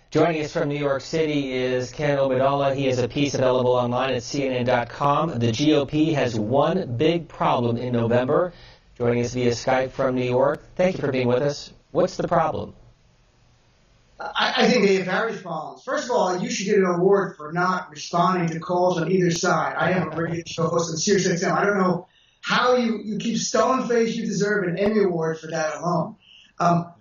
Joining us from New York City is Ken Obeidallah. He has a piece available online at CNN.com. The GOP has one big problem in November. Joining us via Skype from New York. Thank you for being with us. What's the problem? I think they have various problems. First of all, you should get an award for not responding to calls on either side. I am a radio show host on Sirius XM. I don't know how you keep stone-faced. You deserve an Emmy Award for that alone.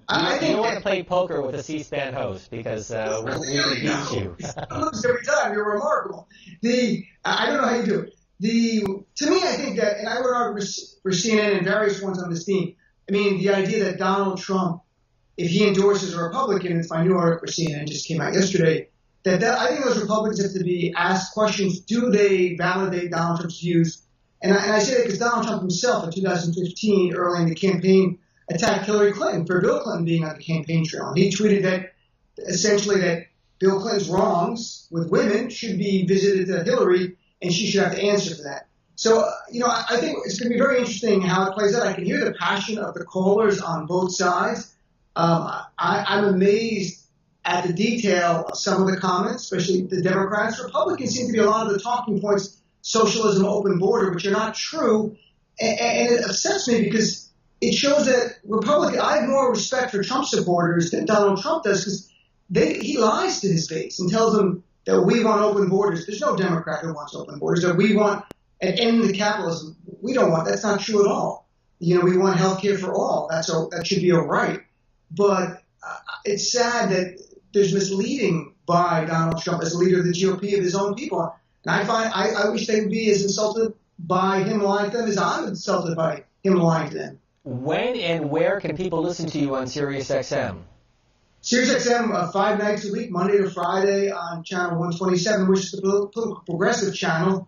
I think you don't want to play poker with a C-SPAN host because we can beat you. I lose every time. You're remarkable. I don't know how you do it. To me, I think that, and I would argue for CNN and various ones on this team, I mean, the idea that Donald Trump, if he endorses a Republican, it's my new article for CNN, just came out yesterday, that I think those Republicans have to be asked questions. Do they validate Donald Trump's views? And I say that because Donald Trump himself in 2015, early in the campaign, attacked Hillary Clinton for Bill Clinton being on the campaign trail. And he tweeted that essentially that Bill Clinton's wrongs with women should be visited to Hillary, and she should have to answer for that. So, I think it's going to be very interesting how it plays out. I can hear the passion of the callers on both sides. I'm amazed at the detail of some of the comments, especially the Democrats. Republicans seem to be a lot of the talking points, socialism, open border, which are not true. And it upsets me because it shows that I have more respect for Trump supporters than Donald Trump does, because he lies to his base and tells them that we want open borders. There's no Democrat who wants open borders. That we want an end to capitalism. We don't want. That's not true at all. We want health care for all. That should be a right. But it's sad that there's misleading by Donald Trump as a leader of the GOP of his own people. And I wish they would be as insulted by him lying to them as I'm insulted by him lying to them. When and where can people listen to you on Sirius XM? Sirius XM 5 nights a week, Monday to Friday on channel 127, which is the political progressive channel.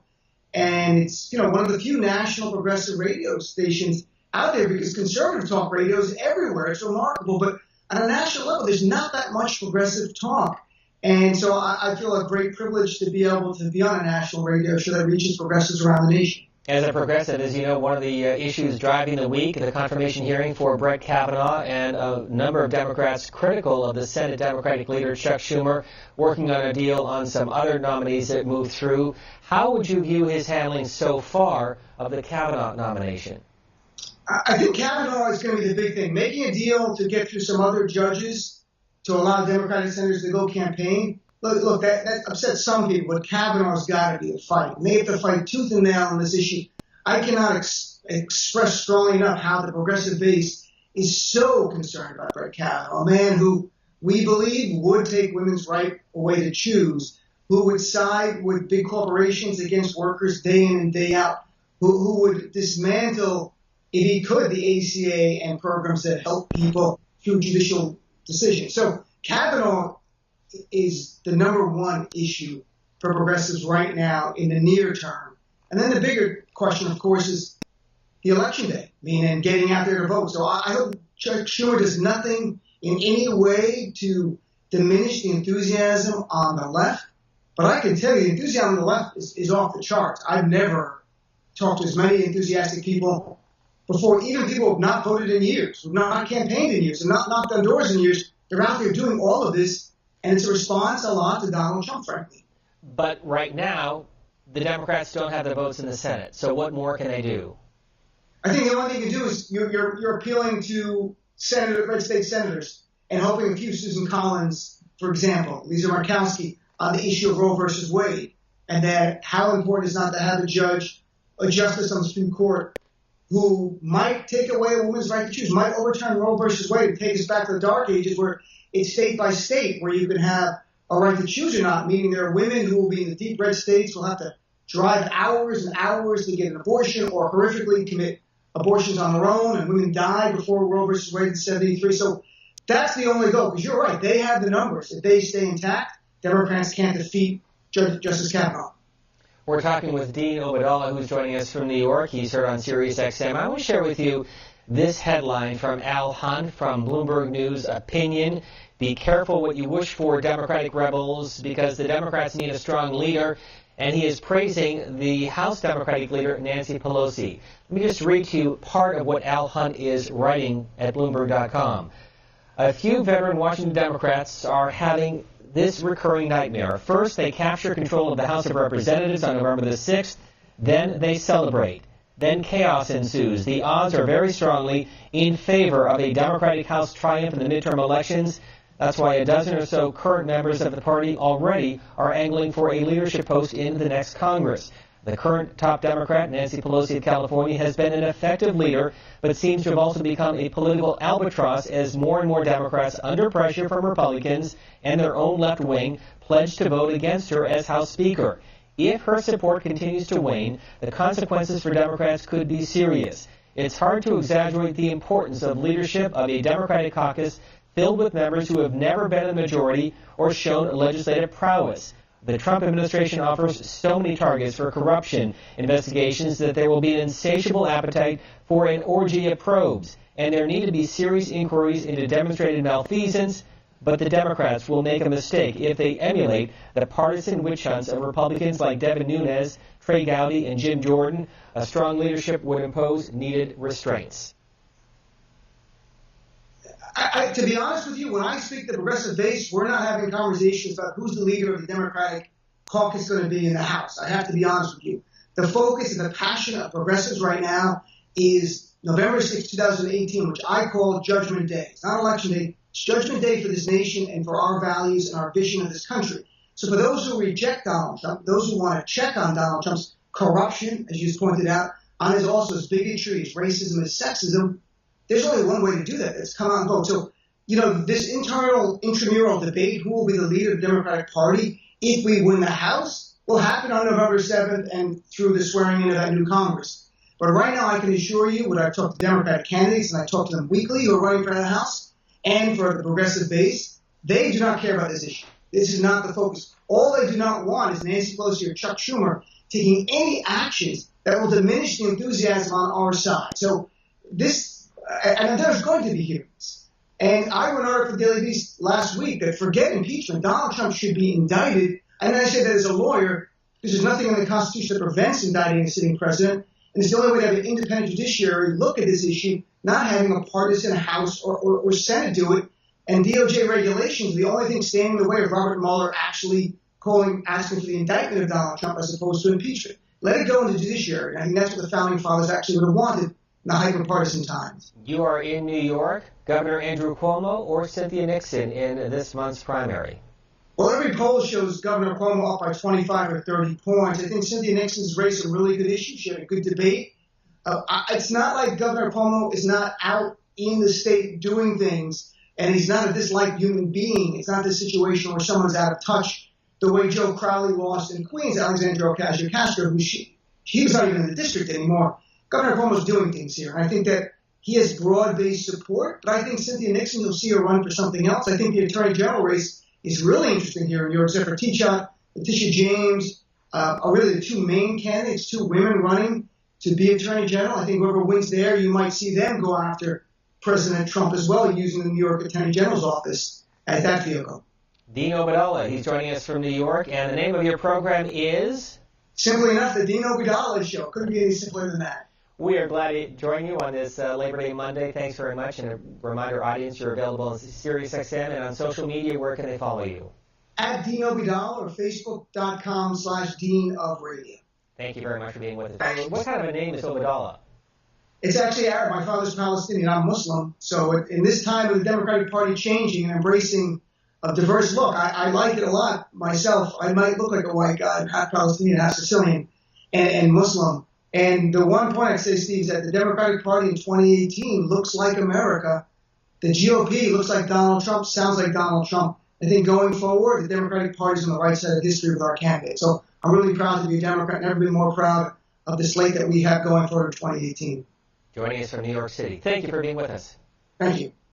And it's one of the few national progressive radio stations out there, because conservative talk radio is everywhere. It's remarkable. But on a national level, there's not that much progressive talk. And so I feel a great privilege to be able to be on a national radio show that reaches progressives around the nation. As a progressive, as you know, one of the issues driving the week, the confirmation hearing for Brett Kavanaugh, and a number of Democrats critical of the Senate Democratic leader, Chuck Schumer, working on a deal on some other nominees that moved through. How would you view his handling so far of the Kavanaugh nomination? I think Kavanaugh is going to be the big thing. Making a deal to get through some other judges to allow Democratic senators to go campaign. Look, that upsets some people, but Kavanaugh's got to be a fight. And they have to fight tooth and nail on this issue. I cannot express strongly enough how the progressive base is so concerned about Brett Kavanaugh, a man who we believe would take women's right away to choose, who would side with big corporations against workers day in and day out, who would dismantle, if he could, the ACA and programs that help people through judicial decisions. So Kavanaugh is the number one issue for progressives right now in the near term. And then the bigger question, of course, is the election day, and getting out there to vote. So I hope Chuck Schumer does nothing in any way to diminish the enthusiasm on the left. But I can tell you the enthusiasm on the left is off the charts. I've never talked to as many enthusiastic people before, even people who have not voted in years, who have not campaigned in years, and not knocked on doors in years. They're out there doing all of this. And it's a response a lot to Donald Trump, frankly. But right now, the Democrats don't have the votes in the Senate. So what more can they do? I think the only thing you can do is you're appealing to red state senators and hoping a few Susan Collins, for example, Lisa Murkowski, on the issue of Roe versus Wade, and that how important is not to have a justice on the Supreme Court who might take away a woman's right to choose, might overturn Roe versus Wade and take us back to the dark ages where it's state by state where you can have a right to choose or not, meaning there are women who will be in the deep red states will have to drive hours and hours to get an abortion or horrifically commit abortions on their own, and women died before Roe versus Wade in 73. So that's the only goal, because you're right. They have the numbers. If they stay intact, Democrats can't defeat Justice Kavanaugh. We're talking with Dean Obeidallah, who's joining us from New York. He's heard on Sirius XM. I want to share with you this headline from Al Hunt from Bloomberg News Opinion. Be careful what you wish for, Democratic rebels, because the Democrats need a strong leader. And he is praising the House Democratic leader, Nancy Pelosi. Let me just read to you part of what Al Hunt is writing at Bloomberg.com. A few veteran Washington Democrats are having this recurring nightmare. First, they capture control of the House of Representatives on November the 6th. Then they celebrate. Then chaos ensues. The odds are very strongly in favor of a Democratic House triumph in the midterm elections. That's why a dozen or so current members of the party already are angling for a leadership post in the next Congress. The current top Democrat, Nancy Pelosi of California, has been an effective leader, but seems to have also become a political albatross as more and more Democrats, under pressure from Republicans and their own left wing, pledge to vote against her as House Speaker. If her support continues to wane, the consequences for Democrats could be serious. It's hard to exaggerate the importance of leadership of a Democratic caucus filled with members who have never been in the majority or shown legislative prowess. The Trump administration offers so many targets for corruption investigations that there will be an insatiable appetite for an orgy of probes, and there need to be serious inquiries into demonstrated malfeasance. But the Democrats will make a mistake if they emulate the partisan witch hunts of Republicans like Devin Nunes, Trey Gowdy, and Jim Jordan. A strong leadership would impose needed restraints. To be honest with you, when I speak to the progressive base, we're not having conversations about who's the leader of the Democratic caucus going to be in the House. I have to be honest with you. The focus and the passion of progressives right now is November 6, 2018, which I call Judgment Day. It's not Election Day. It's Judgment Day for this nation and for our values and our vision of this country. So for those who reject Donald Trump, those who want to check on Donald Trump's corruption, as you just pointed out, on his also his bigotry, his racism, his sexism, there's only one way to do that. It's come out and vote. So, this intramural debate, who will be the leader of the Democratic Party if we win the House, will happen on November 7th and through the swearing in of that new Congress. But right now, I can assure you, when I talk to Democratic candidates, and I talk to them weekly who are running for the House and for the progressive base, they do not care about this issue. This is not the focus. All they do not want is Nancy Pelosi or Chuck Schumer taking any actions that will diminish the enthusiasm on our side. So and there's going to be hearings. And I wrote an article for the Daily Beast last week that forget impeachment. Donald Trump should be indicted. And I say that as a lawyer because there's nothing in the Constitution that prevents indicting a sitting president. And it's the only way to have an independent judiciary look at this issue, not having a partisan House or Senate do it. And DOJ regulations, the only thing standing in the way of Robert Mueller actually asking for the indictment of Donald Trump as opposed to impeachment. Let it go in the judiciary. I think that's what the founding fathers actually would have wanted in the hyper-partisan times. You are in New York. Governor Andrew Cuomo or Cynthia Nixon in this month's primary? Well, every poll shows Governor Cuomo up by 25 or 30 points. I think Cynthia Nixon's raised a really good issue. She had a good debate. It's not like Governor Cuomo is not out in the state doing things, and he's not a disliked human being. It's not this situation where someone's out of touch the way Joe Crowley lost in Queens, Alexandria Ocasio-Cortez, who he was not even in the district anymore. Governor Cuomo's doing things here. And I think that he has broad-based support, but I think Cynthia Nixon, you'll see her run for something else. I think the Attorney General race is really interesting here in New York. Except for Letitia James are really the two main candidates, two women running to be Attorney General. I think whoever wins there, you might see them go after President Trump as well, using the New York Attorney General's office as that vehicle. Dean Obeidallah, he's joining us from New York, and the name of your program is? Simply enough, the Dean Obeidallah Show. Couldn't be any simpler than that. We are glad to join you on this Labor Day Monday. Thanks very much. And a reminder, audience, you're available on SiriusXM and on social media. Where can they follow you? At Dean Obeidallah or Facebook.com/Dean of Radio. Thank you very much for being with us. What kind of a name is Obeidallah? It's actually Arab. My father's Palestinian. I'm Muslim. So in this time of the Democratic Party changing and embracing a diverse look, I like it a lot myself. I might look like a white guy, half Palestinian, half Sicilian, and Muslim. And the one point I'd say, Steve, is that the Democratic Party in 2018 looks like America. The GOP looks like Donald Trump, sounds like Donald Trump. I think going forward, the Democratic Party is on the right side of history with our candidates. So I'm really proud to be a Democrat, never been more proud of the slate that we have going forward in 2018. Joining us from New York City. Thank you for being with us. Thank you.